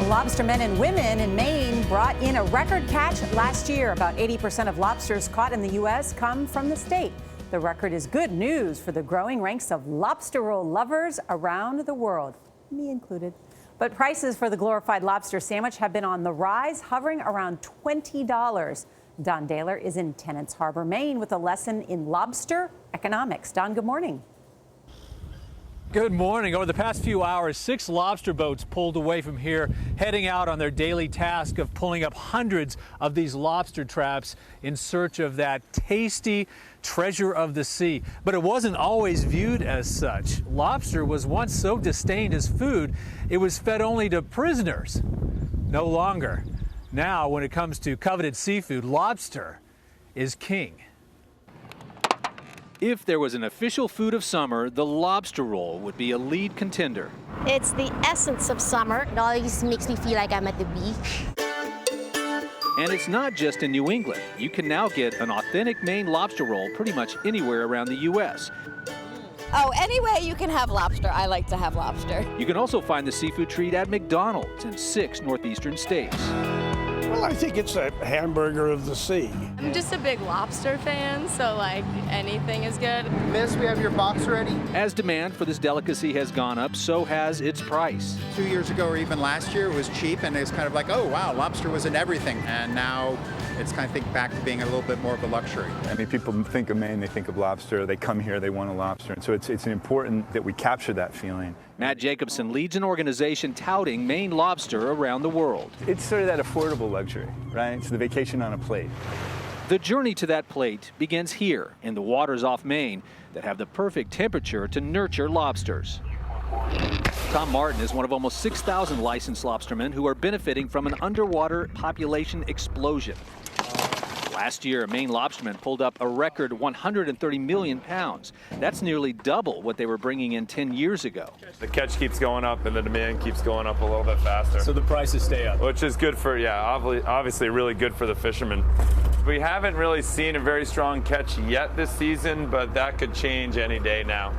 Lobstermen and women in Maine brought in a record catch last year. About 80% of lobsters caught in the U.S. come from the state. The record is good news for the growing ranks of lobster roll lovers around the world, me included. But prices for the glorified lobster sandwich have been on the rise, hovering around $20. Don Dahler is in Tennants Harbor, Maine, with a lesson in lobster economics. Don, good morning. Good morning. Over the past few hours, 6 lobster boats pulled away from here, heading out on their daily task of pulling up hundreds of these lobster traps in search of that tasty treasure of the sea. But it wasn't always viewed as such. Lobster was once so disdained as food, it was fed only to prisoners. No longer. Now, when it comes to coveted seafood, lobster is king. If there was an official food of summer, the lobster roll would be a lead contender. It's the essence of summer. It always makes me feel like I'm at the beach. And it's not just in New England. You can now get an authentic Maine lobster roll pretty much anywhere around the U.S. Oh, anyway you can have lobster, I like to have lobster. You can also find the seafood treat at McDonald's in 6 northeastern states. Well, I think it's a hamburger of the sea. I'm just a big lobster fan, so like anything is good. Miss, we have your box ready. As demand for this delicacy has gone up, so has its price. 2 years ago or even last year, it was cheap, and it's kind of like, oh wow, lobster was in everything. And now it's kind of think back to being a little bit more of a luxury. I mean, people think of Maine, they think of lobster, they come here, they want a lobster. And so it's important that we capture that feeling. Matt Jacobson leads an organization touting Maine lobster around the world. It's sort of that affordable luxury, right? It's the vacation on a plate. The journey to that plate begins here in the waters off Maine that have the perfect temperature to nurture lobsters. Tom Martin is one of almost 6,000 licensed lobstermen who are benefiting from an underwater population explosion. Last year, Maine lobstermen pulled up a record 130 million pounds. That's nearly double what they were bringing in 10 years ago. The catch keeps going up and the demand keeps going up a little bit faster. So the prices stay up. Which is good for, obviously really good for the fishermen. We haven't really seen a very strong catch yet this season, but that could change any day now.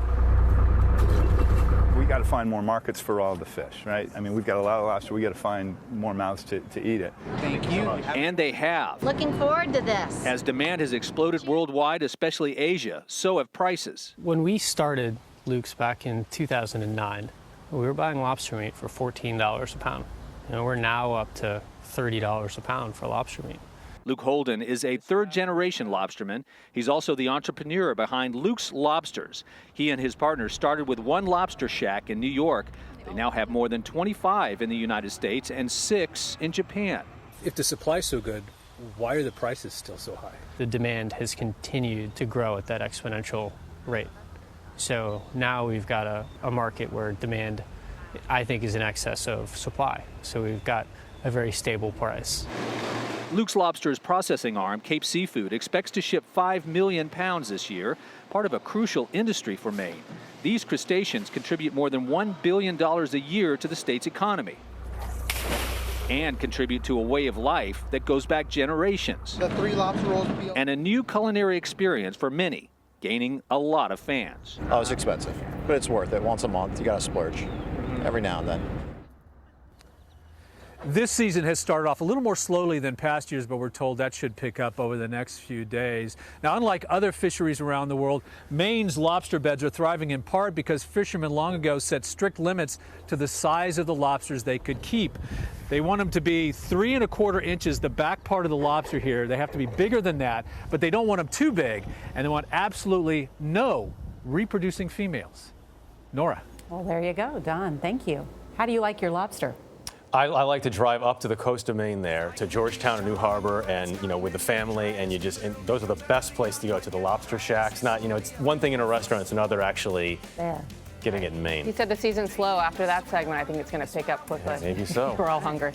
We got to find more markets for all the fish, right? I mean, we've got a lot of lobster. We got to find more mouths to eat it. Thank you. And they have. Looking forward to this. As demand has exploded worldwide, especially Asia, so have prices. When we started Luke's back in 2009, we were buying lobster meat for $14 a pound. You know, we're now up to $30 a pound for lobster meat. Luke Holden is a third-generation lobsterman. He's also the entrepreneur behind Luke's Lobsters. He and his partner started with 1 lobster shack in New York. They now have more than 25 in the United States and 6 in Japan. If the supply's so good, why are the prices still so high? The demand has continued to grow at that exponential rate. So now we've got a market where demand, I think, is in excess of supply. So we've got a very stable price. Luke's Lobster's processing arm, Cape Seafood, expects to ship 5 million pounds this year, part of a crucial industry for Maine. These crustaceans contribute more than $1 billion a year to the state's economy and contribute to a way of life that goes back generations. The 3 lobster rolls will be... And a new culinary experience for many, gaining a lot of fans. Oh, it's expensive, but it's worth it. Once a month, you gotta splurge every now and then. This season has started off a little more slowly than past years, but we're told that should pick up over the next few days. Now, unlike other fisheries around the world, Maine's lobster beds are thriving in part because fishermen long ago set strict limits to the size of the lobsters they could keep. They want them to be 3 1/4 inches, the back part of the lobster here. They have to be bigger than that, but they don't want them too big, and they want absolutely no reproducing females. Norah. Well, there you go, Don. Thank you. How do you like your lobster? I like to drive up to the coast of Maine there, to Georgetown and New Harbor, and, you know, with the family, and those are the best place to go, to the lobster shacks. Not, you know, it's one thing in a restaurant, it's another actually getting it in Maine. You said the season's slow. After that segment, I think it's going to pick up quickly. Yeah, maybe so. We're all hungry.